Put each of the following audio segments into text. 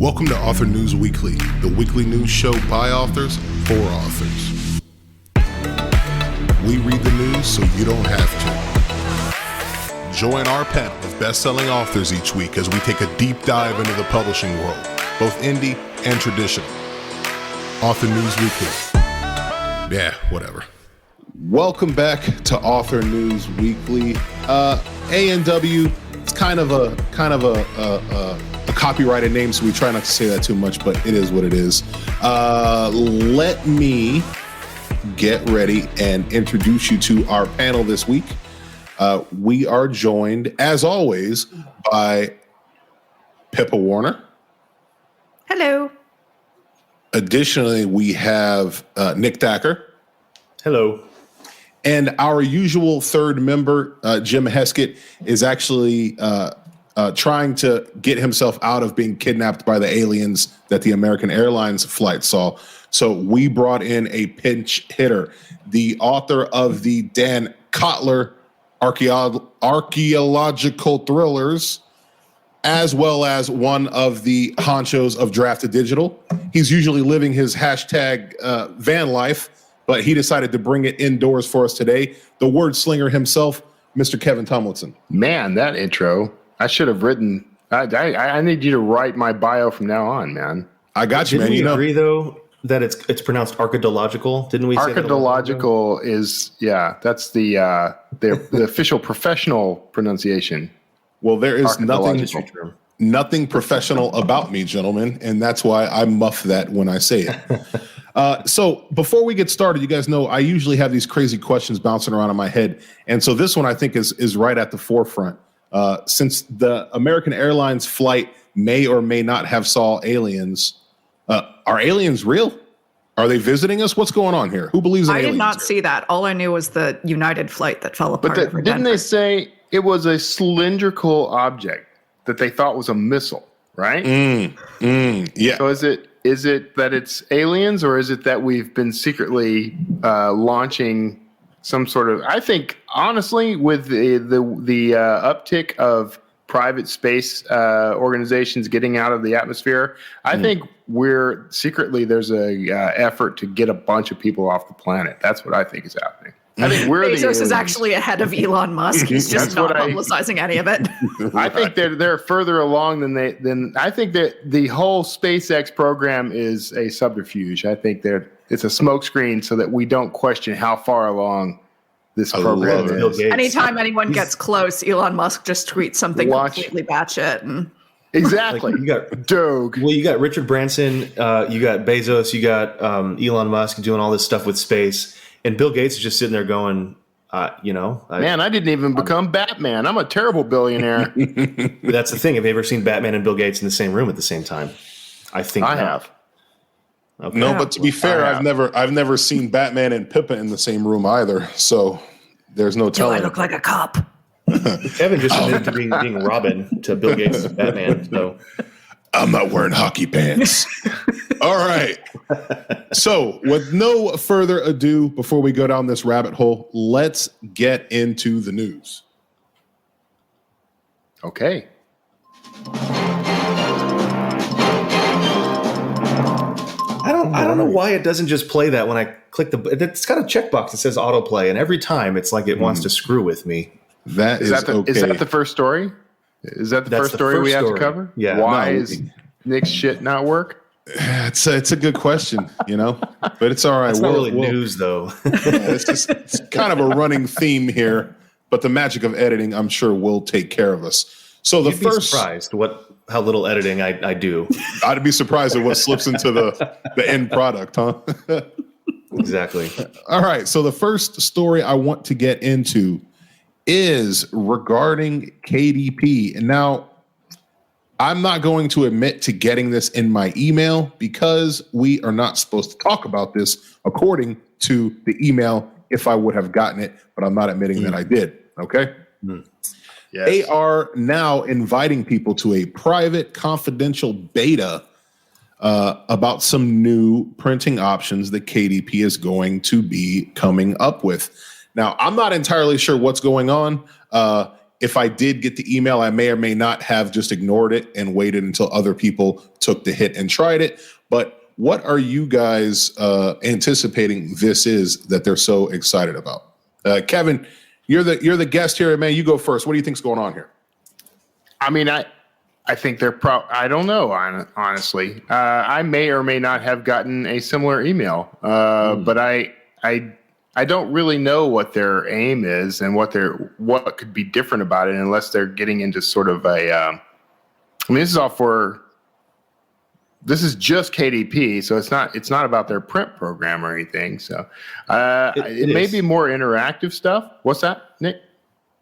Welcome to Author News Weekly, the weekly news show by authors for authors. We read the news so you don't have to. Join our panel of best-selling authors each week as we take a deep dive into the publishing world, both indie and traditional. Author News Weekly. Yeah, whatever. Welcome back to Author News Weekly. A&W, it's kind of a copyrighted name, so we try not to say that too much, but it is what it is. Let me get ready and introduce you to our panel this week. We are joined, as always, by Pippa Warner. Hello. Additionally, we have Nick Thacker. Hello. And our usual third member, Jim Heskett, is actually trying to get himself out of being kidnapped by the aliens that the American Airlines flight saw. So we brought in a pinch hitter, the author of the Dan Kotler archaeological thrillers, as well as one of the honchos of Drafted Digital. He's usually living his hashtag van life, but he decided to bring it indoors for us today. The word slinger himself, Mr. Kevin Tomlinson. Man, that intro, I should have written. I need you to write my bio from now on, man. I got you, Didn't man. we agree, though, that it's pronounced archaeological? Didn't we say Archaeological is, yeah, that's the official professional pronunciation. Well, there is nothing professional about me, gentlemen, and that's why I muff that when I say it. So before we get started, you guys know I usually have these crazy questions bouncing around in my head, and so this one I think is right at the forefront. Since the American Airlines flight may or may not have saw aliens, are aliens real? Are they visiting us? What's going on here? Who believes in aliens? I did not see that. All I knew was the United flight that fell apart. But didn't they say it was a cylindrical object that they thought was a missile, right? Yeah. So is it that it's aliens, or is it that we've been secretly launching some sort of? I think honestly, with the uptick of private space organizations getting out of the atmosphere, I think there's a effort to get a bunch of people off the planet. That's what I think is happening. I think Bezos is actually ahead of Elon Musk. He's just not publicizing any of it. I think they're further along than I think that the whole SpaceX program is a subterfuge. I think it's a smokescreen so that we don't question how far along this program is. Anytime anyone gets close, Elon Musk just tweets something completely batshit. And exactly. Like you got Doge. Well, you got Richard Branson, you got Bezos, you got Elon Musk doing all this stuff with space. And Bill Gates is just sitting there going, man, I didn't even become Batman. I'm a terrible billionaire. That's the thing. Have you ever seen Batman and Bill Gates in the same room at the same time? I think I have. Okay. No, but to be fair, I've never seen Batman and Pippa in the same room either. So there's no telling. Do I look like a cop? Kevin just admitted to being Robin to Bill Gates' Batman. So I'm not wearing hockey pants. All right. So with no further ado, before we go down this rabbit hole, let's get into the news. Okay. I don't know why it doesn't just play that when I click it's got a checkbox that says autoplay, and every time it's like it wants to screw with me. Is that the first story? Is that the first story we have to cover? Yeah. Why is Nick's shit not work? It's a good question, but it's all right. It's not really news, though. It's kind of a running theme here, but the magic of editing, I'm sure, will take care of us. So You'd be surprised how little editing I do. I'd be surprised at what slips into the end product, huh? Exactly. All right. So the first story I want to get into is regarding KDP. And now I'm not going to admit to getting this in my email because we are not supposed to talk about this according to the email if I would have gotten it, but I'm not admitting that I did. Okay. Yes. They are now inviting people to a private confidential beta about some new printing options that KDP is going to be coming up with. Now, I'm not entirely sure what's going on. if I did get the email, I may or may not have just ignored it and waited until other people took the hit and tried it. But what are you guys anticipating this is that they're so excited about? Kevin, you're the guest here, man. You go first. What do you think's going on here? I mean, I think they're I don't know, honestly. I may or may not have gotten a similar email, but I don't really know what their aim is and what could be different about it, unless they're getting into sort of a. I mean, this is just KDP, so it's not about their print program or anything. So it may be more interactive stuff. What's that, Nick?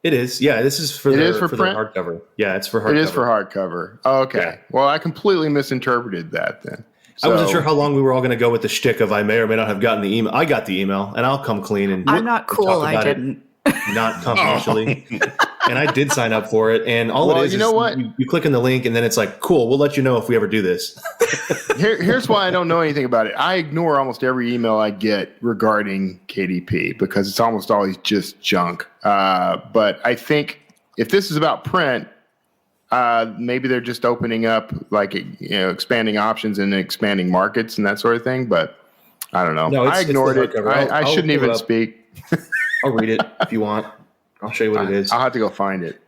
It is. Yeah, this is for print? the hardcover. Yeah, it's for hardcover. It is for hardcover. Oh, okay. Yeah. Well, I completely misinterpreted that then. So, I wasn't sure how long we were all going to go with the shtick of I may or may not have gotten the email. I got the email, and I'll come clean and I'm not cool. I didn't. Not confidentially. And I did sign up for it. And all it is, you click on the link, and then it's like, cool, we'll let you know if we ever do this. Here's why I don't know anything about it. I ignore almost every email I get regarding KDP because it's almost always just junk. But I think if this is about print, maybe they're just opening up, like, expanding options and expanding markets and that sort of thing. But I don't know. No, I ignored it. I shouldn't even speak. I'll read it if you want. I'll show you what it is. I'll have to go find it.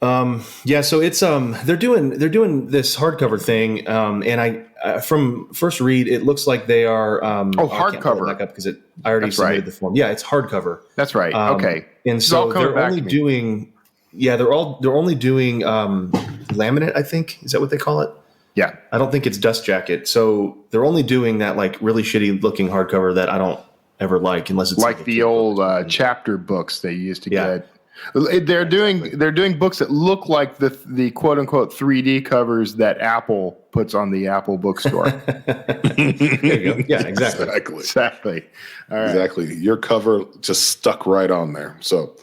Yeah, so it's they're doing this hardcover thing, and I from first read it looks like they are hardcover. Back up because I already submitted the form. Yeah, it's hardcover. That's right. Okay, and so they're only doing. Yeah, they're only doing laminate. I think is that what they call it? Yeah, I don't think it's dust jacket. So they're only doing that like really shitty looking hardcover that I don't ever like unless it's like the old chapter books they used to get. They're doing books that look like the quote unquote 3D covers that Apple puts on the Apple bookstore. There you go. Yeah, exactly. All right. Exactly. Your cover just stuck right on there. So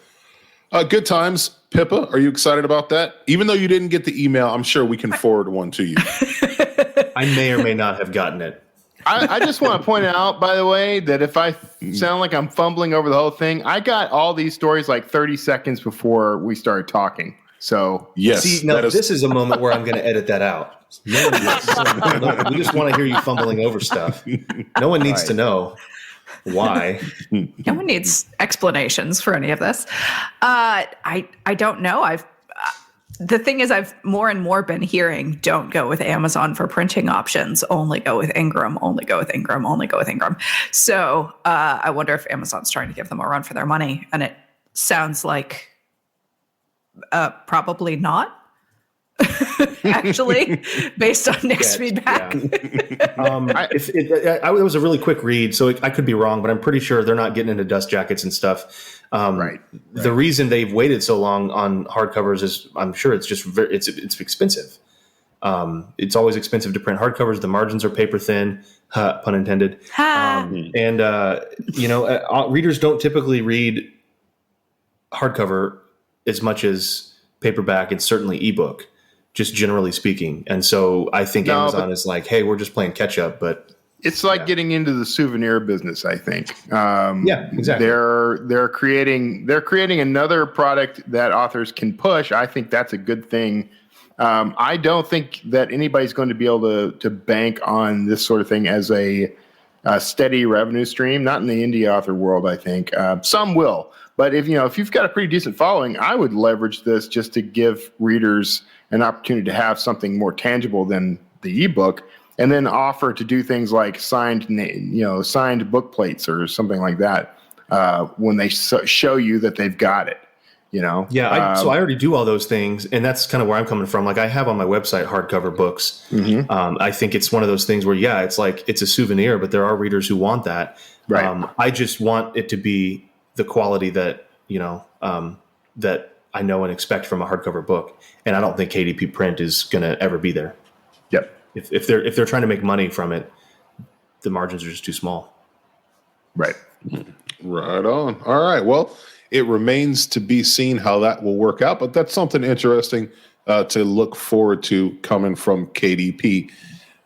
good times. Pippa, are you excited about that? Even though you didn't get the email, I'm sure we can forward one to you. I may or may not have gotten it. I just want to point out, by the way, that if I sound like I'm fumbling over the whole thing, I got all these stories like 30 seconds before we started talking. So yes, see, now this is a moment where I'm going to edit that out. We just want to hear you fumbling over stuff. No one needs to know why. No one needs explanations for any of this. I don't know. The thing is, I've more and more been hearing, don't go with Amazon for printing options. Only go with Ingram. Only go with Ingram. Only go with Ingram. So I wonder if Amazon's trying to give them a run for their money. And it sounds like probably not. Actually, based on Nick's feedback. Yeah. It was a really quick read, so I could be wrong, but I'm pretty sure they're not getting into dust jackets and stuff. Right. The reason they've waited so long on hardcovers is I'm sure it's just it's expensive. It's always expensive to print hardcovers. The margins are paper thin, pun intended. Readers don't typically read hardcover as much as paperback and certainly ebook, just generally speaking. And so I think Amazon is like, hey, we're just playing catch up, but it's like getting into the souvenir business, I think. Yeah, exactly. They're creating another product that authors can push. I think that's a good thing. I don't think that anybody's going to be able to bank on this sort of thing as a steady revenue stream. Not in the indie author world, I think. Some will, but if you've got a pretty decent following, I would leverage this just to give readers an opportunity to have something more tangible than the ebook. And then offer to do things like signed book plates or something like that when they show you that they've got it. Yeah, so I already do all those things, and that's kind of where I'm coming from. Like I have on my website hardcover books. Mm-hmm. I think it's one of those things where it's like it's a souvenir, but there are readers who want that. Right. I just want it to be the quality that that I know and expect from a hardcover book, and I don't think KDP print is going to ever be there. Yep. If they're trying to make money from it, the margins are just too small. Right. Right on. All right. Well, it remains to be seen how that will work out, but that's something interesting to look forward to coming from KDP.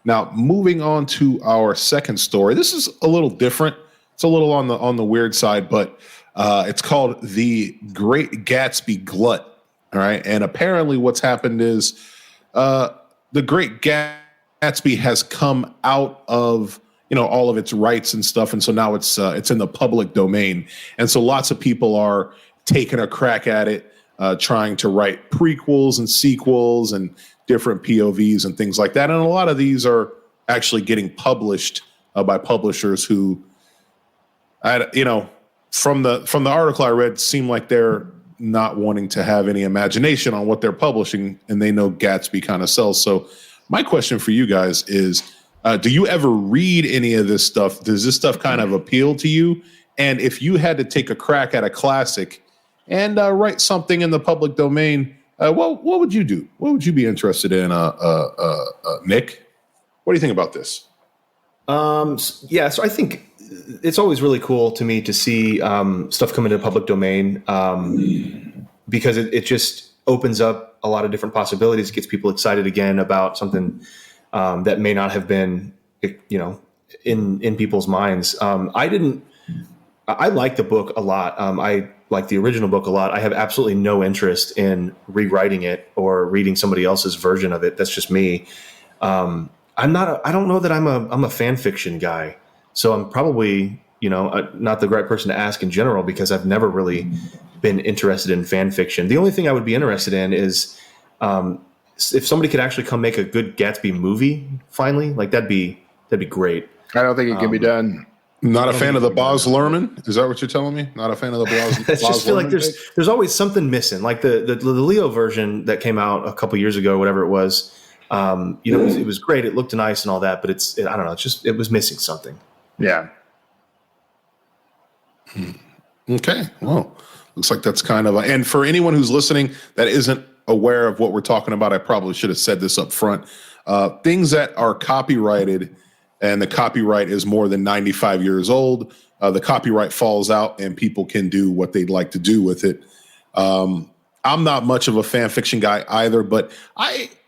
Now, moving on to our second story. This is a little different. It's a little on the weird side, but it's called The Great Gatsby Glut. All right. And apparently what's happened is the Great Gatsby has come out of, all of its rights and stuff. And so now it's in the public domain. And so lots of people are taking a crack at it, trying to write prequels and sequels and different POVs and things like that. And a lot of these are actually getting published by publishers who, from the article I read, seem like they're not wanting to have any imagination on what they're publishing, and they know Gatsby kind of sells. So my question for you guys is, do you ever read any of this stuff? Does this stuff kind of appeal to you? And if you had to take a crack at a classic and write something in the public domain, what would you do? What would you be interested in, Nick? What do you think about this? So I think it's always really cool to me to see stuff come into public domain because it just opens up a lot of different possibilities. It gets people excited again about something that may not have been, in people's minds. I like the book a lot. I like the original book a lot. I have absolutely no interest in rewriting it or reading somebody else's version of it. That's just me. I don't know that I'm a fan fiction guy. So I'm probably, not the right person to ask in general because I've never really been interested in fan fiction. The only thing I would be interested in is if somebody could actually come make a good Gatsby movie finally, like that'd be great. I don't think it can be done. Not a fan of the Baz Luhrmann? Is that what you're telling me? Not a fan of the Baz? I just feel like there's always something missing. Like the Leo version that came out a couple years ago, whatever it was. It was great. It looked nice and all that, but I don't know. It was missing something. Yeah. Okay. Well, looks like that's kind of and for anyone who's listening that isn't aware of what we're talking about, I probably should have said this up front. Things that are copyrighted and the copyright is more than 95 years old, the copyright falls out and people can do what they'd like to do with it. I'm not much of a fan fiction guy either, but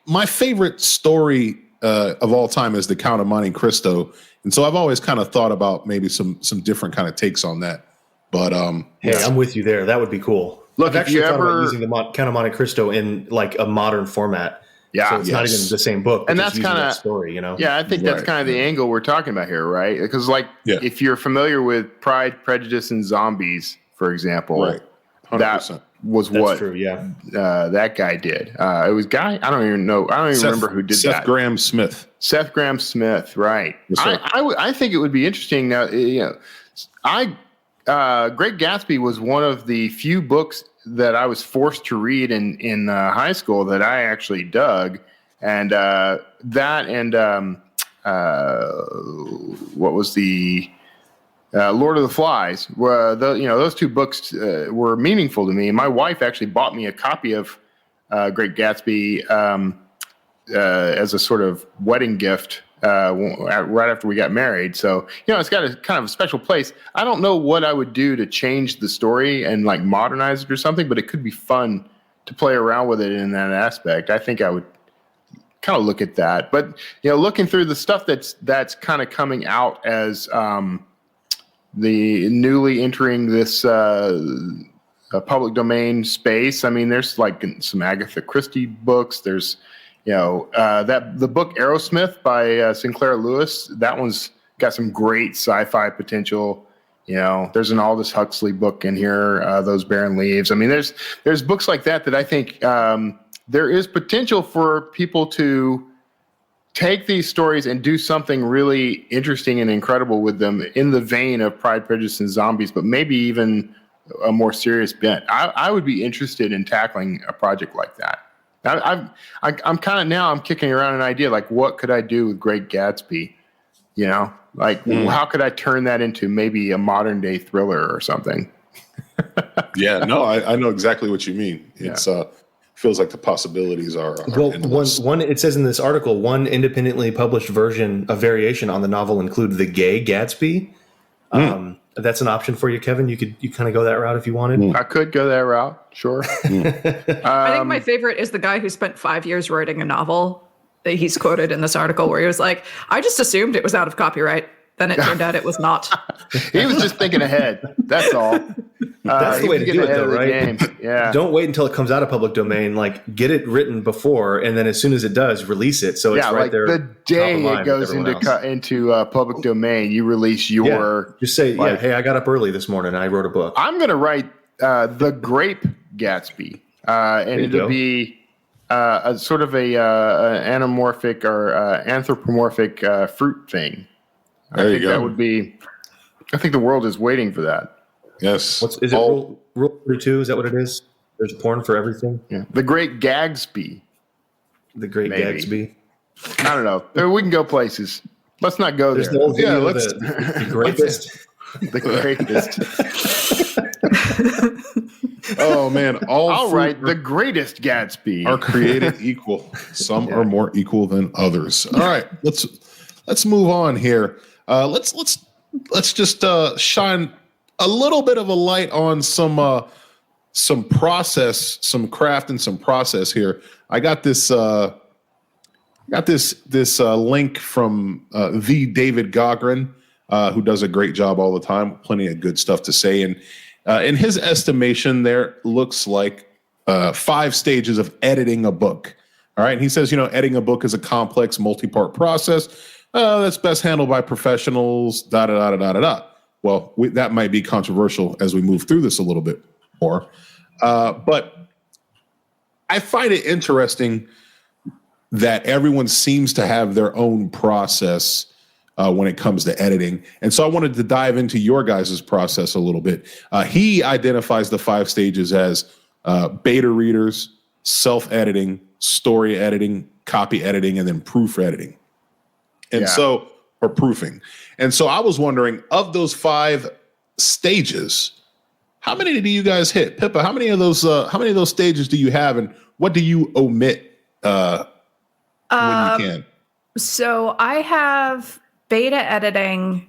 my favorite story of all time is The Count of Monte Cristo. And so I've always kind of thought about maybe some different kind of takes on that. But hey, I'm with you there. That would be cool. Look, I've actually thought about using the Count of Monte Cristo in like a modern format. Yeah, so it's not even the same book, and that's kind of story, Yeah, I think that's kind of the angle we're talking about here, right? Because if you're familiar with Pride, Prejudice, and Zombies, for example, right, 100%. That was that's what true, yeah. That guy did. It was Guy. I don't even know. I don't even remember who did that. Seth Graham Smith. Seth Graham Smith, right? Yes, I think it would be interesting. Now, Great Gatsby was one of the few books that I was forced to read in high school that I actually dug, and what was the Lord of the Flies? Those two books were meaningful to me. My wife actually bought me a copy of Great Gatsby as a sort of wedding gift right after we got married. So, it's got a kind of a special place. I don't know what I would do to change the story and like modernize it or something, but it could be fun to play around with it in that aspect. I think I would kind of look at that. But, looking through the stuff that's kind of coming out as the newly entering this public domain space. I mean, there's like some Agatha Christie books. There's the book Aerosmith by Sinclair Lewis, that one's got some great sci-fi potential. There's an Aldous Huxley book in here, Those Barren Leaves. I mean, there's books like that I think there is potential for people to take these stories and do something really interesting and incredible with them in the vein of Pride, Prejudice, and Zombies, but maybe even a more serious bent. I would be interested in tackling a project like that. I'm kicking around an idea like, what could I do with Great Gatsby? How could I turn that into maybe a modern day thriller or something? Yeah, no, I know exactly what you mean. It's feels like the possibilities are endless. One it says in this article, one independently published version, a variation on the novel include The Gay Gatsby. That's an option for you, Kevin. You kind of go that route if you wanted. I could go that route, sure. I think my favorite is the guy who spent 5 years writing a novel that he's quoted in this article where he was like, I just assumed it was out of copyright. Then it turned out it was not. He was just thinking ahead. That's all. That's the way to do it, though, right? Yeah. Don't wait until it comes out of public domain. Like, get it written before, and then as soon as it does, release it. So it's right like there. The day it goes into public domain, you release your. Just say, hey, I got up early this morning and I wrote a book. I'm going to write The Grape Gatsby, and it'll be a sort of an anamorphic or anthropomorphic fruit thing. I think that would be. I think the world is waiting for that. Yes. Is it Rule 32? Is that what it is? There's porn for everything. Yeah. The Great Gagsby. The Great Gatsby. I don't know. We can go places. Let's not go there. Let's the greatest. The greatest. Oh man! All right. The greatest Gatsby are created equal. Some are more equal than others. All right. Let's move on here. Let's just shine a little bit of a light on some process, some craft, and some process here. I got this link from the David Gaughran, who does a great job all the time. Plenty of good stuff to say, and in his estimation, there looks like 5 stages of editing a book. All right, and he says, editing a book is a complex, multi-part process that's best handled by professionals. Well, that might be controversial as we move through this a little bit more. But I find it interesting that everyone seems to have their own process when it comes to editing. And so I wanted to dive into your guys' process a little bit. He identifies the 5 stages as beta readers, self-editing, story editing, copy editing, and then proof editing. And or proofing. And so I was wondering, of those 5 stages, how many do you guys hit? Pippa, how many of those stages do you have, and what do you omit when you can? So I have beta editing,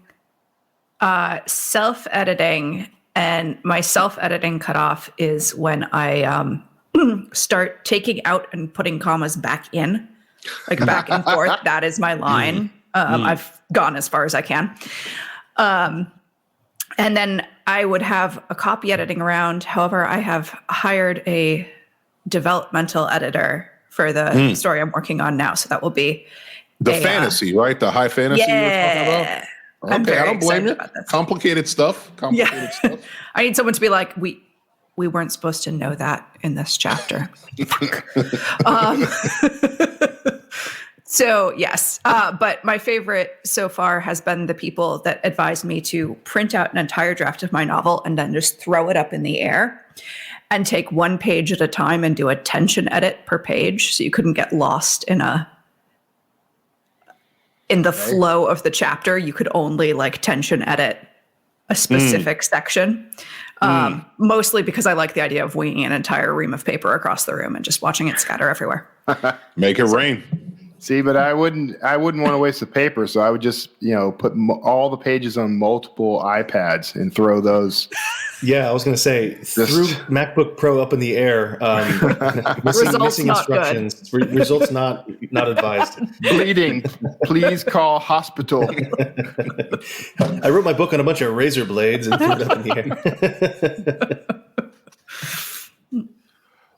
self-editing, and my self-editing cutoff is when I start taking out and putting commas back in, like back and forth. That is my line. I've gone as far as I can. And then I would have a copy editing round. However, I have hired a developmental editor for the story I'm working on now. So that will be the fantasy, right? The high fantasy you were talking about? Okay, I don't blame you. Complicated stuff. Stuff. I need someone to be like, we weren't supposed to know that in this chapter. So yes, but my favorite so far has been the people that advised me to print out an entire draft of my novel and then just throw it up in the air and take 1 page at a time and do a tension edit per page, so you couldn't get lost in the flow of the chapter. You could only tension edit a specific section. Mostly because I like the idea of winging an entire ream of paper across the room and just watching it scatter everywhere. Make it rain. See, but I wouldn't want to waste the paper, so I would just, put all the pages on multiple iPads and throw those. Yeah, I was going to say, threw MacBook Pro up in the air. Missing instructions. Results not advised. Bleeding. Please call hospital. I wrote my book on a bunch of razor blades and threw it up in the air.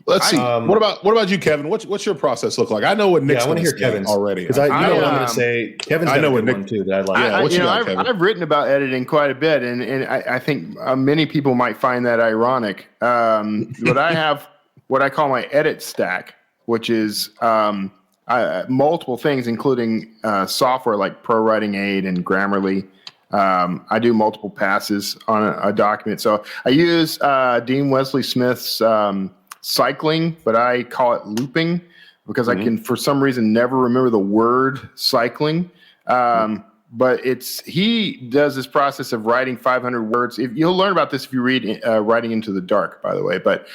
Let's see. What about you, Kevin? What's your process look like? I know what Nick's I want to hear Kevin's already. Because what I'm going to say. Kevin's got a good one too that I like. I've written about editing quite a bit, and I think many people might find that ironic. But I have what I call my edit stack, which is multiple things, including software like ProWriting Aid and Grammarly. I do multiple passes on a document. So I use Dean Wesley Smith's cycling, but I call it looping because I can, for some reason, never remember the word cycling. But he does this process of writing 500 words. You'll learn about this if you read Writing into the Dark, by the way. But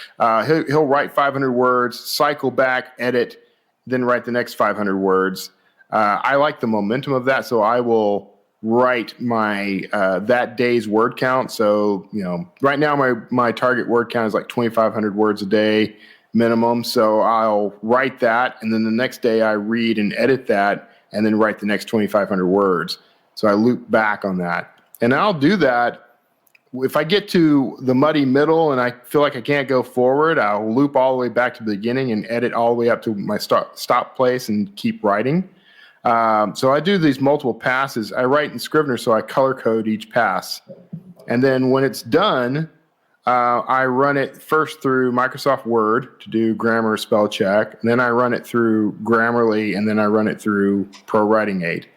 he'll write 500 words, cycle back, edit, then write the next 500 words. I like the momentum of that, so I will write my that day's word count. So, right now my target word count is like 2,500 words a day minimum. So I'll write that, and then the next day I read and edit that, and then write the next 2,500 words. So I loop back on that. And I'll do that. If I get to the muddy middle and I feel like I can't go forward, I'll loop all the way back to the beginning and edit all the way up to my stop place and keep writing. So I do these multiple passes. I write in Scrivener, so I color code each pass. And then when it's done, I run it first through Microsoft Word to do grammar spell check. And then I run it through Grammarly, and then I run it through Pro Writing Aid.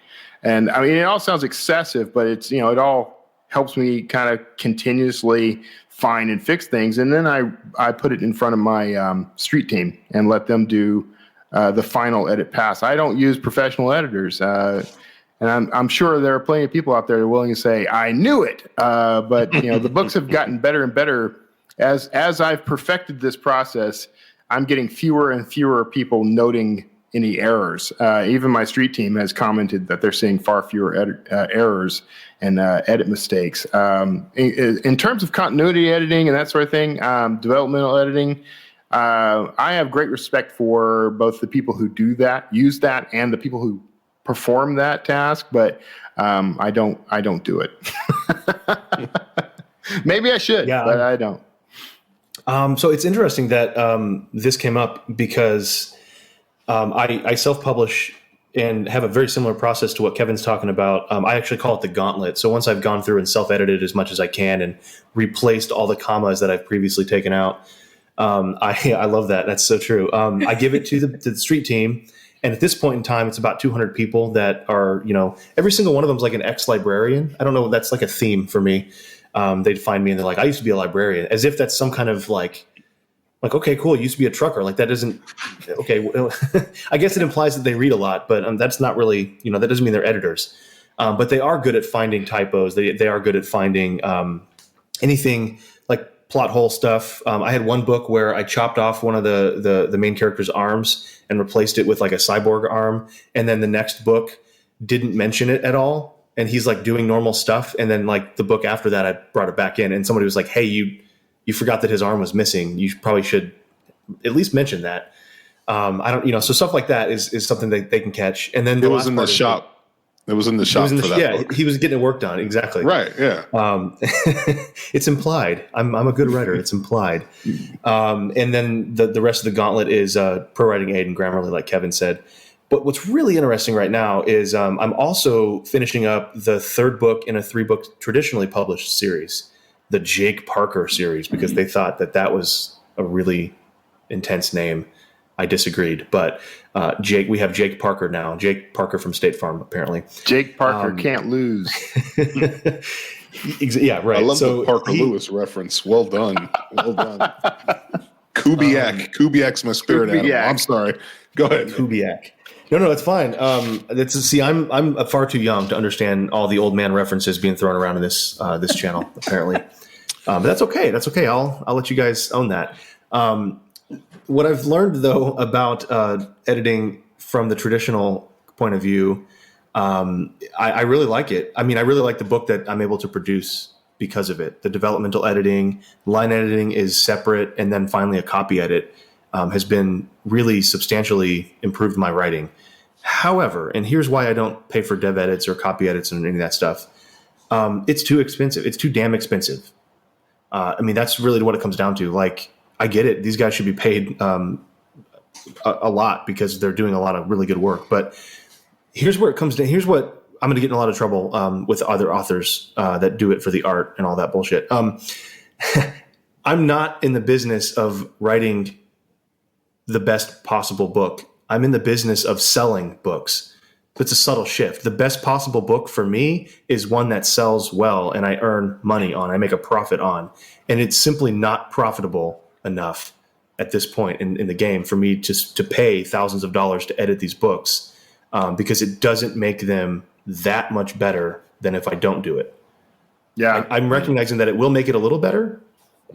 And I mean, it all sounds excessive, but it's, it all helps me kind of continuously find and fix things. And then I put it in front of my street team and let them do the final edit pass. I don't use professional editors. And I'm sure there are plenty of people out there that are willing to say, I knew it. But the books have gotten better and better. As I've perfected this process, I'm getting fewer and fewer people noting any errors. Even my street team has commented that they're seeing far fewer errors and edit mistakes. In terms of continuity editing and that sort of thing, developmental editing, I have great respect for both the people who use that, and the people who perform that task, but I don't do it. Maybe I should, but I don't. So it's interesting that this came up because I self-publish and have a very similar process to what Kevin's talking about. I actually call it the gauntlet. So once I've gone through and self-edited as much as I can and replaced all the commas that I've previously taken out, I love that. That's so true. I give it to the street team. And at this point in time, it's about 200 people that are, every single one of them is like an ex-librarian. I don't know. That's like a theme for me. They'd find me and they're like, I used to be a librarian, as if that's some kind of like, okay, cool. You used to be a trucker. Like that isn't okay. Well, I guess it implies that they read a lot, but that's not really, that doesn't mean they're editors. But they are good at finding typos. They are good at finding anything like plot hole stuff. I had one book where I chopped off one of the main character's arms and replaced it with like a cyborg arm. And then the next book didn't mention it at all. And he's like doing normal stuff. And then like the book after that, I brought it back in and somebody was like, hey, you forgot that his arm was missing. You probably should at least mention that. I don't, so stuff like that is something that they can catch. And then it was in the shop. It was in the shop for that book. He was getting it worked on. Exactly. Right. Yeah. It's implied. I'm a good writer. It's implied. And then the rest of the gauntlet is Pro Writing Aid and Grammarly, like Kevin said. But what's really interesting right now is I'm also finishing up the third book in a 3-book traditionally published series, the Jake Parker series, because they thought that was a really intense name. I disagreed, but we have Jake Parker now. Jake Parker from State Farm, apparently. Jake Parker can't lose. Yeah, right. I love the Parker Lewis reference. Well done. Well done. Kubiak. Kubiak's my spirit animal. I'm sorry. Go ahead. Kubiak. No, it's fine. I'm far too young to understand all the old man references being thrown around in this channel, apparently. But that's okay. That's okay. I'll let you guys own that. What I've learned though about editing from the traditional point of view, I really like it. I mean, I really like the book that I'm able to produce because of it. The developmental editing, line editing is separate, and then finally a copy edit has been really substantially improved my writing. However, and here's why I don't pay for dev edits or copy edits and any of that stuff. It's too expensive. It's too damn expensive. I mean, that's really what it comes down to. Like, I get it. These guys should be paid a lot because they're doing a lot of really good work. But here's where it comes down. Here's what I'm going to get in a lot of trouble with other authors that do it for the art and all that bullshit. I'm not in the business of writing the best possible book. I'm in the business of selling books. It's a subtle shift. The best possible book for me is one that sells well and I earn money on, I make a profit on. And it's simply not profitable enough at this point in the game for me to pay thousands of dollars to edit these books because it doesn't make them that much better than if I don't do it. Yeah, I'm recognizing that it will make it a little better.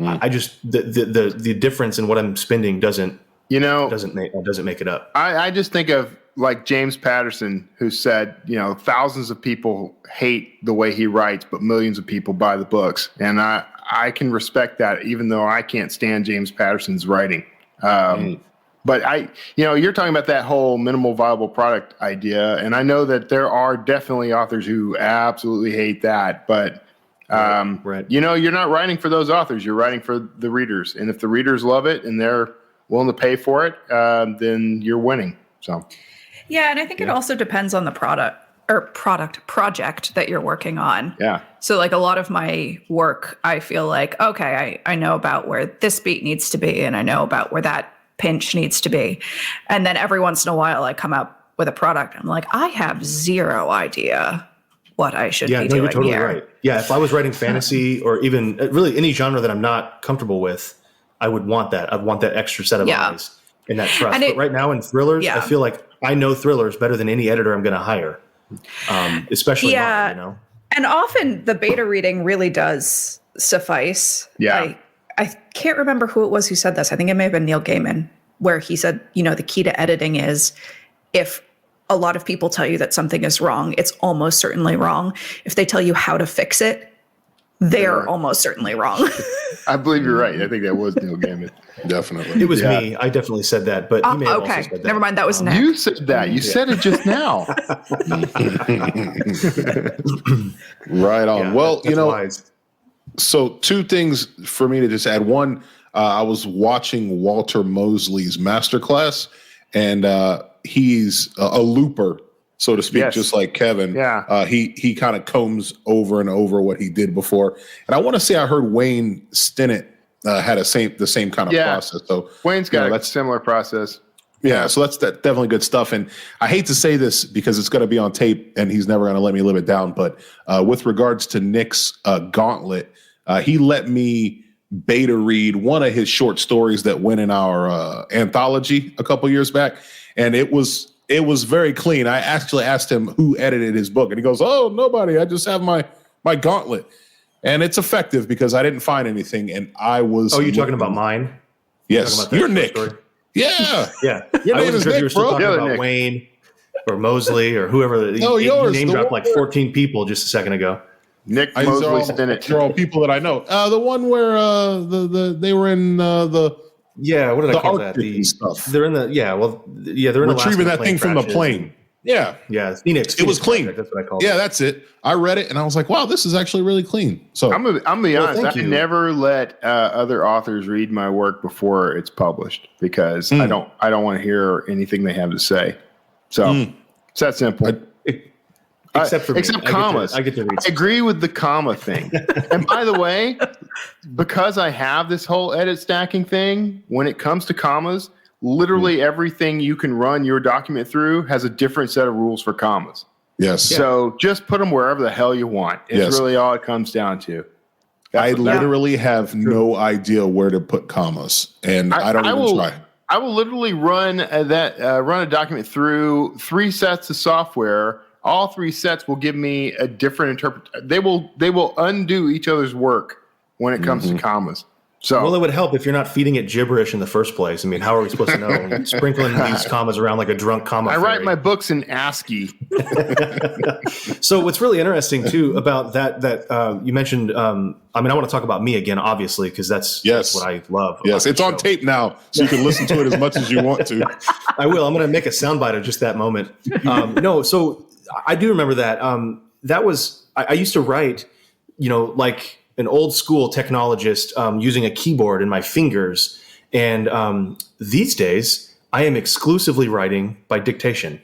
I just the difference in what I'm spending doesn't make it up. I just think of like James Patterson, who said, thousands of people hate the way he writes, but millions of people buy the books. And I can respect that, even though I can't stand James Patterson's writing. But you're talking about that whole minimal viable product idea, and I know that there are definitely authors who absolutely hate that. But right. you're not writing for those authors; you're writing for the readers. And if the readers love it and they're willing to pay for it, then you're winning. So, yeah, and I think it also depends on the project that you're working on. Yeah. So like a lot of my work, I feel like, okay, I know about where this beat needs to be, and I know about where that pinch needs to be. And then every once in a while I come up with a product. I'm like, I have zero idea what I should be doing you're totally here. right. Yeah, if I was writing fantasy or even really any genre that I'm not comfortable with, I would want that. I'd want that extra set of eyes and that trust. But right now in thrillers, I feel like I know thrillers better than any editor I'm going to hire, especially mine, And often the beta reading really does suffice. Yeah. I can't remember who it was who said this. I think it may have been Neil Gaiman, where he said, the key to editing is if a lot of people tell you that something is wrong, it's almost certainly wrong. If they tell you how to fix it, they're almost certainly wrong. I believe you're right. I think that was Neil Gaiman. Definitely. It was me. I definitely said that, but he may have also said that. Never mind. That was Nick. You said that. You said it just now. Right on. Well, that's wise. So two things for me to just add. One, I was watching Walter Mosley's masterclass, and he's a looper, so to speak, just like Kevin. Yeah. He kind of combs over and over what he did before. And I want to say I heard Wayne Stinnett had the same kind of process. So Wayne's got a similar process. Yeah, so that's definitely good stuff. And I hate to say this because it's going to be on tape and he's never going to let me live it down. But with regards to Nick's Gauntlet, he let me beta read one of his short stories that went in our anthology a couple years back. And it was very clean. I actually asked him who edited his book. And he goes, "Oh, nobody. I just have my Gauntlet." And it's effective because I didn't find anything. And I was... Oh, you're talking about mine? Yes, you're Nick. Story? Yeah. Yeah. Your name is Nick, you were still talking about Nick. Wayne or Mosley or whoever. No, yours. You name dropped like 14 people just a second ago. Nick Mosley Stinnett. They're all people that I know. The one where they were in the... Yeah, what did I call that? Stuff. They're in the... Yeah, well... Yeah, they're in retrieving that thing from the plane. Yeah. Yeah, Phoenix. It was clean. Project, that's what I called it. Yeah, that's it. I read it and I was like, wow, this is actually really clean. So I'm gonna be honest. I you. never let other authors read my work before it's published because I don't want to hear anything they have to say. So it's that simple. Except for me. commas. I get to read. I agree with the comma thing. And by the way, because I have this whole edit stacking thing, when it comes to commas, literally everything you can run your document through has a different set of rules for commas. yes. So just put them wherever the hell you want. It's really all it comes down to. I literally have no idea where to put commas, and I don't even try. I will literally run a document through 3 sets of software. All 3 sets will give me a different interpretation. They will undo each other's work when it comes to commas. So, well, it would help if you're not feeding it gibberish in the first place. I mean, how are we supposed to know? Sprinkling these commas around like a drunk comma I write fairy. my books in ASCII. So what's really interesting too about that you mentioned, I want to talk about me again, obviously, because that's what I love. Yes, it's on tape now, so you can listen to it as much as you want to. I will. I'm going to make a soundbite of just that moment. No, so I do remember that. That was, I used to write, like an old school technologist using a keyboard and my fingers. And these days, I am exclusively writing by dictation,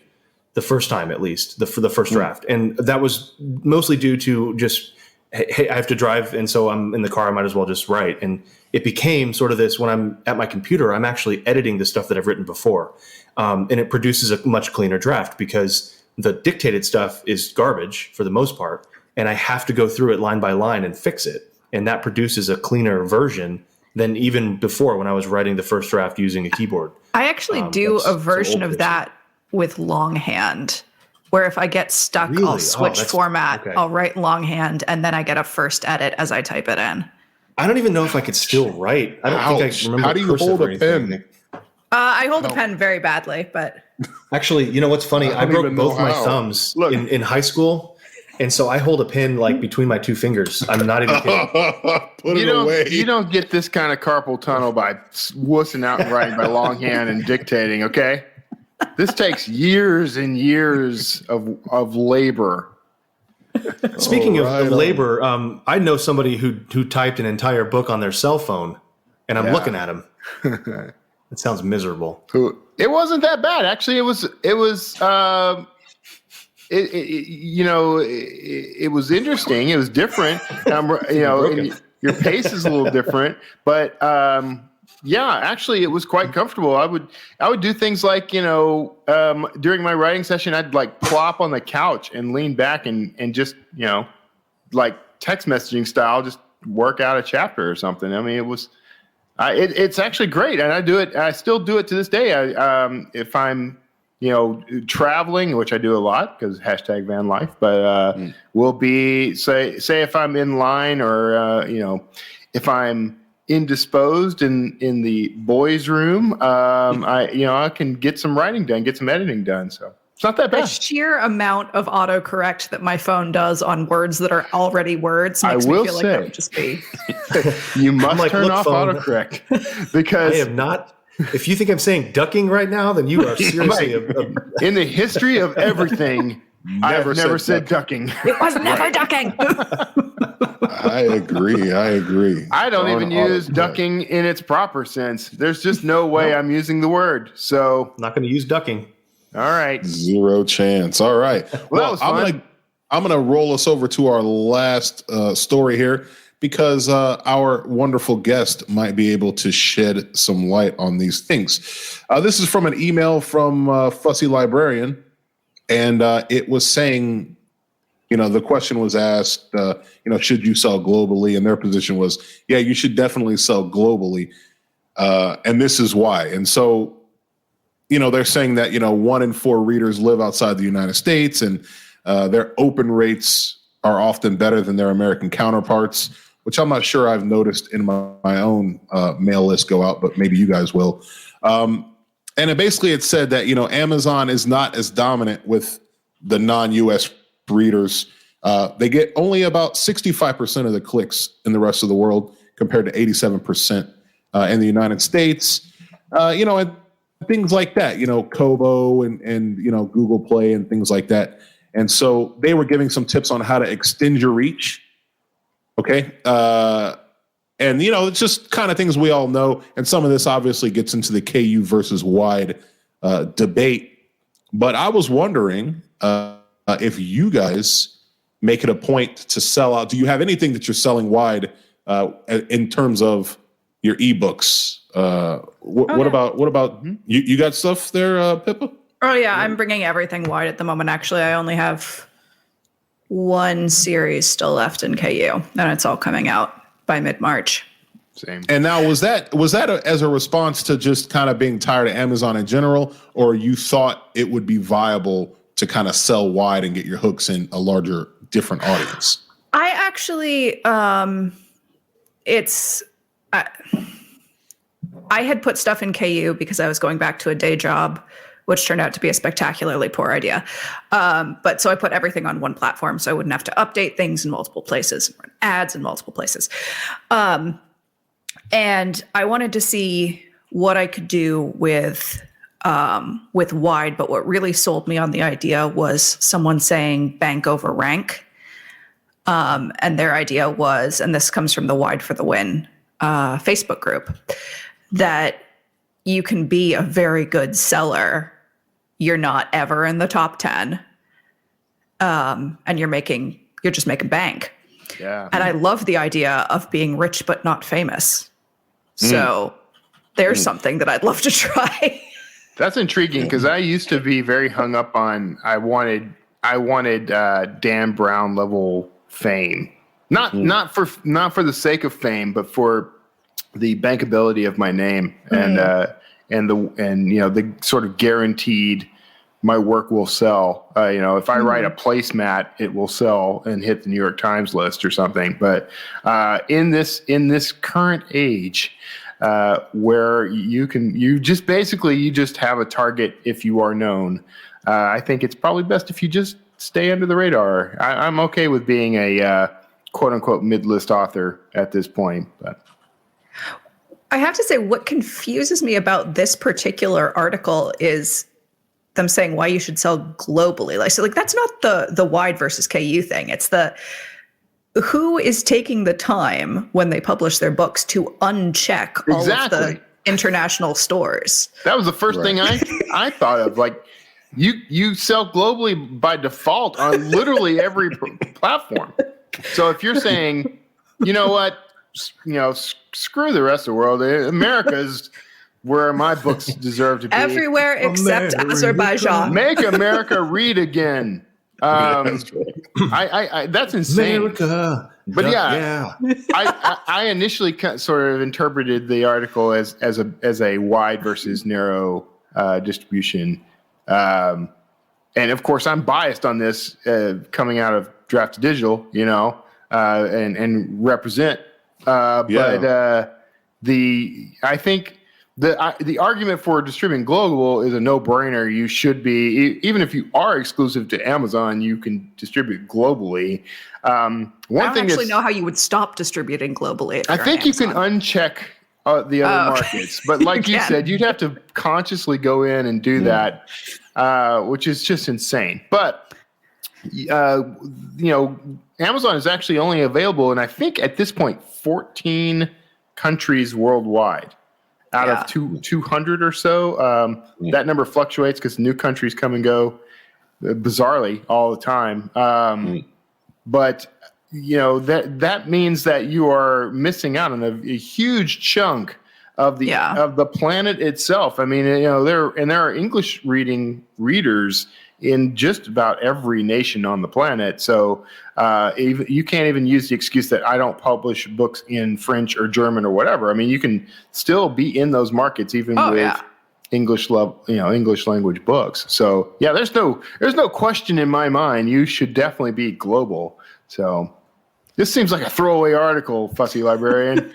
the first time at least, for the first draft. And that was mostly due to just, hey, I have to drive, and so I'm in the car, I might as well just write. And it became sort of this, when I'm at my computer, I'm actually editing the stuff that I've written before. And it produces a much cleaner draft because the dictated stuff is garbage for the most part. And I have to go through it line by line and fix it. And that produces a cleaner version than even before when I was writing the first draft using a keyboard. I actually do a version of that with longhand, where if I get stuck, Really? I'll switch format, okay. I'll write longhand, and then I get a first edit as I type it in. I don't even know if I could still write. I don't think I remember. How do you hold a pen? I hold a pen very badly, but... Actually, you know what's funny? I broke even know both my how. thumbs Look. in high school. And so I hold a pen like between my two fingers. I'm not even kidding. Put it away. You don't get this kind of carpal tunnel by wussing out and writing by longhand and dictating, okay? This takes years and years of labor. Speaking of labor, I know somebody who typed an entire book on their cell phone, and I'm looking at him. It sounds miserable. It wasn't that bad, actually. It was interesting. It was different. And your pace is a little different, but actually, it was quite comfortable. I would do things like during my writing session, I'd like plop on the couch and lean back and just like text messaging style, just work out a chapter or something. I mean, it was. It's actually great, and I still do it to this day. If I'm, traveling, which I do a lot because #van life, but will be say if I'm in line or if I'm indisposed in the boys' room, I can get some writing done, get some editing done. So it's not that bad. The sheer amount of autocorrect that my phone does on words that are already words makes me feel like that would just be. You must turn off phone, autocorrect because I am not. If you think I'm saying ducking right now, then you are seriously in the history of everything. I've never said ducking. It was never ducking. I agree. I don't even use ducking in its proper sense. There's just no way I'm using the word. So I'm not going to use ducking. All right. Zero chance. All right. Well, I'm gonna roll us over to our last story here because our wonderful guest might be able to shed some light on these things. This is from an email from Fussy Librarian, and it was saying, the question was asked, should you sell globally? And their position was, yeah, you should definitely sell globally, and this is why. And so, they're saying that 1 in 4 readers live outside the United States, and their open rates are often better than their American counterparts, which I'm not sure I've noticed in my own mail list go out, but maybe you guys will. And it said that, Amazon is not as dominant with the non-US readers. They get only about 65% of the clicks in the rest of the world compared to 87% in the United States. And things like that, Kobo and Google Play and things like that. And so they were giving some tips on how to extend your reach. Okay. And, it's just kind of things we all know. And some of this obviously gets into the KU versus wide debate. But I was wondering if you guys make it a point to sell out. Do you have anything that you're selling wide in terms of your ebooks? What about you got stuff there, Pippa? Oh yeah, I'm bringing everything wide at the moment. Actually, I only have one series still left in KU, and it's all coming out by mid-March. Same. And now, was that as a response to just kind of being tired of Amazon in general, or you thought it would be viable to kind of sell wide and get your hooks in a larger, different audience? I actually, I had put stuff in KU because I was going back to a day job, which turned out to be a spectacularly poor idea. But so I put everything on one platform so I wouldn't have to update things in multiple places, run ads in multiple places. And I wanted to see what I could do with wide, but what really sold me on the idea was someone saying bank over rank. And their idea was, and this comes from the Wide for the Win Facebook group, that you can be a very good seller. You're not ever in the top 10. And you're just making bank. Yeah. And I love the idea of being rich but not famous. So there's something that I'd love to try. That's intriguing because I used to be very hung up on I wanted Dan Brown level fame. Not for the sake of fame, but for the bankability of my name and the sort of guaranteed my work will sell. If I write a placemat, it will sell and hit the New York Times list or something. But in this current age, where you just have a target if you are known, I think it's probably best if you just stay under the radar. I'm okay with being a quote unquote mid-list author at this point, but. I have to say, what confuses me about this particular article is them saying why you should sell globally. Like that's not the wide versus KU thing. It's the who is taking the time when they publish their books to uncheck all of the international stores. That was the first thing I thought of. Like you sell globally by default on literally every platform. So if you're saying, you know what, screw the rest of the world. America's where my books deserve to be. Everywhere except Azerbaijan. Make America read again. That's insane. America. But I initially sort of interpreted the article as a wide versus narrow distribution. And of course, I'm biased on this coming out of Draft to Digital, and represent. But I think the argument for distributing global is a no-brainer. You should be, even if you are exclusive to Amazon, you can distribute globally. I don't actually know how you would stop distributing globally. I think you can uncheck the other markets, but like you said, you'd have to consciously go in and do that, which is just insane. But Amazon is actually only available in, I think at this point, 14 countries worldwide out of 200 or so. That number fluctuates because new countries come and go bizarrely all the time. But that means that you are missing out on a huge chunk of the planet itself. I mean, there are English readers in just about every nation on the planet. So you can't even use the excuse that I don't publish books in French or German or whatever. I mean, you can still be in those markets even with English language books. So there's no question in my mind. You should definitely be global. So this seems like a throwaway article, Fussy Librarian.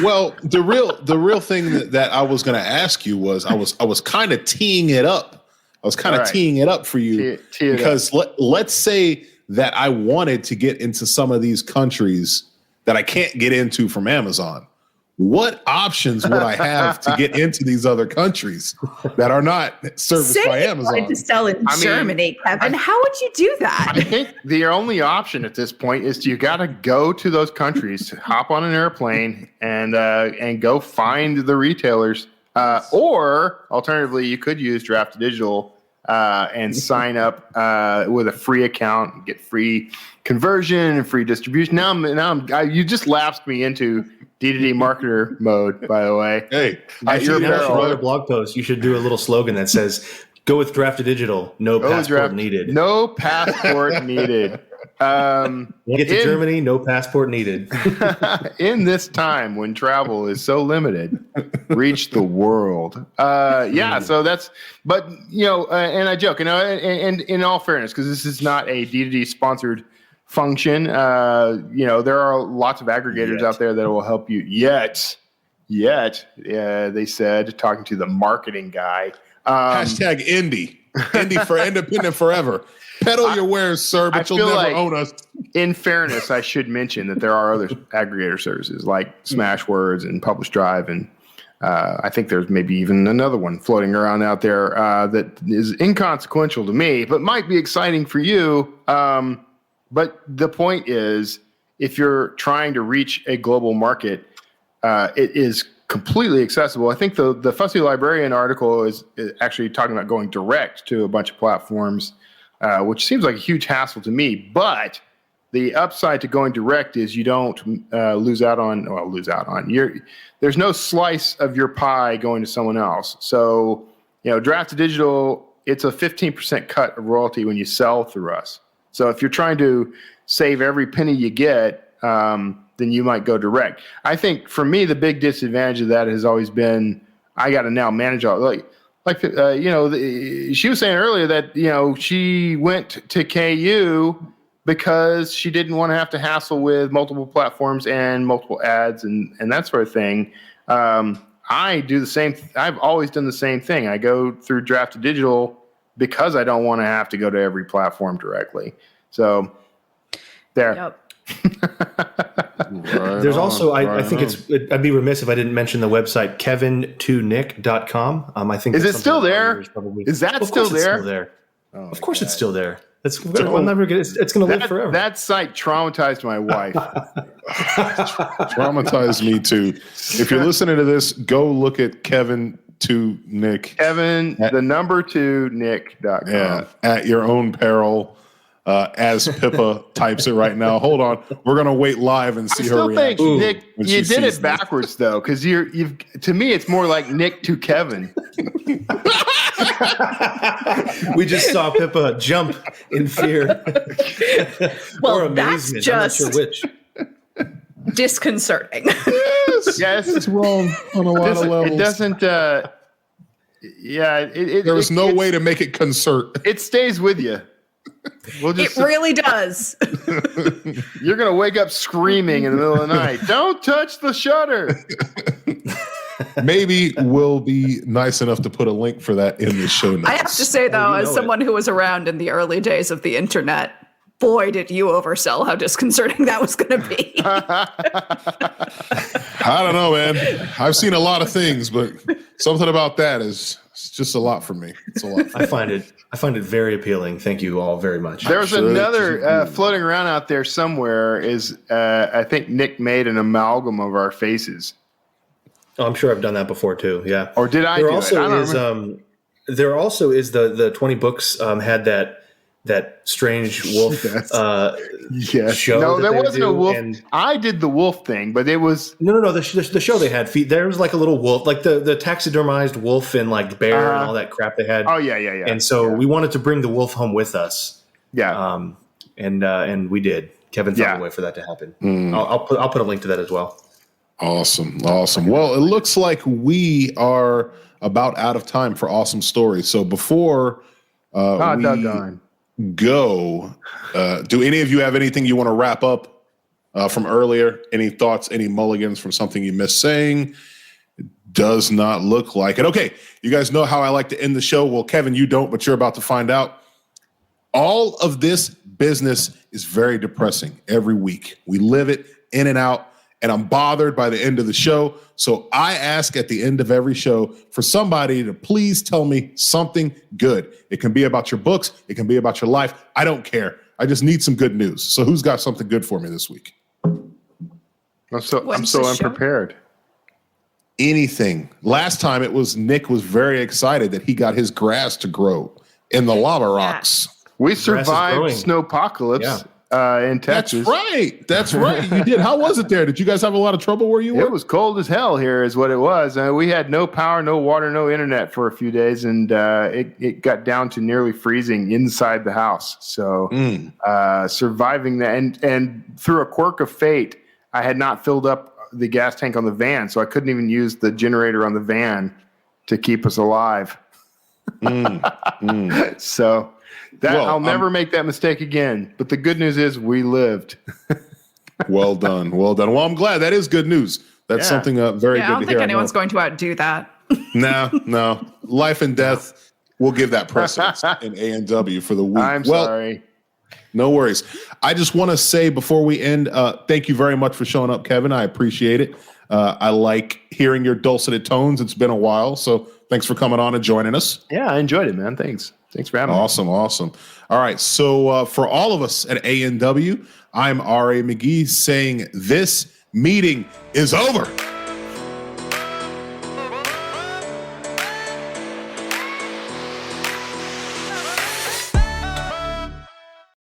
Well, the real thing that I was going to ask you was I was kind of teeing it up. I was kind of teeing it up for you because let's say that I wanted to get into some of these countries that I can't get into from Amazon. What options would I have to get into these other countries that are not serviced by Amazon? Wanted to sell in Germany, Kevin. How would you do that? I think the only option at this point is you got to go to those countries, hop on an airplane, and go find the retailers. Or alternatively, you could use Draft to Digital and sign up with a free account and get free conversion and free distribution. You just lapsed me into D2D marketer mode, by the way. Hey, I see another blog post. You should do a little slogan that says, go with Draft to Digital, no passport needed. No passport needed. Get to Germany, no passport needed. In this time when travel is so limited, reach the world. So that's, but, and I joke, and in all fairness, because this is not a D2D sponsored function, there are lots of aggregators out there that will help you yet, they said, talking to the marketing guy. Hashtag indie for independent forever. Peddle your wares, sir, but you'll never own us. In fairness, I should mention that there are other aggregator services like Smashwords and Publish Drive, and I think there's maybe even another one floating around out there that is inconsequential to me, but might be exciting for you. But the point is, if you're trying to reach a global market, it is completely accessible. I think the Fussy Librarian article is actually talking about going direct to a bunch of platforms, which seems like a huge hassle to me. But the upside to going direct is you don't lose out on. There's no slice of your pie going to someone else. So, Draft to Digital, it's a 15% cut of royalty when you sell through us. So if you're trying to save every penny you get, then you might go direct. I think for me, the big disadvantage of that has always been I got to now manage all she was saying earlier that she went to KU because she didn't want to have to hassle with multiple platforms and multiple ads and that sort of thing. I do the same. I've always done the same thing. I go through Draft to Digital because I don't want to have to go to every platform directly. So there. Yep. There's also, I think I'd be remiss if I didn't mention the website kevin2nick.com. I think is it still there? Is that still there? Of course, it's still there. It's going to live forever. That site traumatized my wife. Traumatized me too. If you're listening to this, go look at Kevin2Nick. Kevin2Nick.com. Yeah, at your own peril. As Pippa types it right now. Hold on, we're gonna wait live and see her reaction. I still think, Nick, you did it backwards though, because you've. To me, it's more like Nick to Kevin. We just saw Pippa jump in fear. Well, or amazement. That's just I'm not sure which. Disconcerting. Yes, it's wrong on a lot of levels. It doesn't. There's no way to make it concert. It stays with you. It really does. You're going to wake up screaming in the middle of the night. Don't touch the shutter. Maybe we'll be nice enough to put a link for that in the show notes. I have to say, though, as someone who was around in the early days of the internet, boy, did you oversell how disconcerting that was going to be. I don't know, man. I've seen a lot of things, but something about that is just a lot for me. It's a lot. I find it very appealing. Thank you all very much. There's another floating around out there somewhere. I think Nick made an amalgam of our faces. Oh, I'm sure I've done that before too. Yeah. Or did I? There also is the 20 books had that strange wolf show. No, there wasn't a wolf. I did the wolf thing, but it was no. The show they had feet. There was like a little wolf, like the taxidermized wolf and like bear and all that crap they had. Oh yeah. And so we wanted to bring the wolf home with us. Yeah. And we did. Kevin found a way for that to happen. I'll put a link to that as well. Awesome. Well, it looks like we are about out of time for awesome stories. So before doggone. Go, do any of you have anything you want to wrap up from earlier? Any thoughts, any mulligans from something you missed saying? Does not look like it. Okay, you guys know how I like to end the show. Well, Kevin, you don't, but you're about to find out. All of this business is very depressing every week. We live it in and out, and I'm bothered by the end of the show. So I ask at the end of every show for somebody to please tell me something good. It can be about your books. It can be about your life. I don't care. I just need some good news. So who's got something good for me this week? I'm so unprepared. Anything. Last time it was Nick was very excited that he got his grass to grow in the lava rocks. We survived snowpocalypse in Texas. That's right. You did. How was it there? Did you guys have a lot of trouble where you were? It was cold as hell here is what it was. We had no power, no water, no internet for a few days, and it got down to nearly freezing inside the house. So surviving that, and through a quirk of fate, I had not filled up the gas tank on the van, so I couldn't even use the generator on the van to keep us alive. So I'll never make that mistake again. But the good news is we lived. Well done. Well, I'm glad. That is good news. That's something very good to hear. I don't think anyone's going to outdo that. No. Life and death, we'll give that precedence in A&W for the week. I'm sorry. No worries. I just want to say before we end, thank you very much for showing up, Kevin. I appreciate it. I like hearing your dulcet tones. It's been a while. So thanks for coming on and joining us. Yeah, I enjoyed it, man. Thanks for having me. Awesome. All right. So for all of us at A&W, I'm R.A. McGee saying this meeting is over.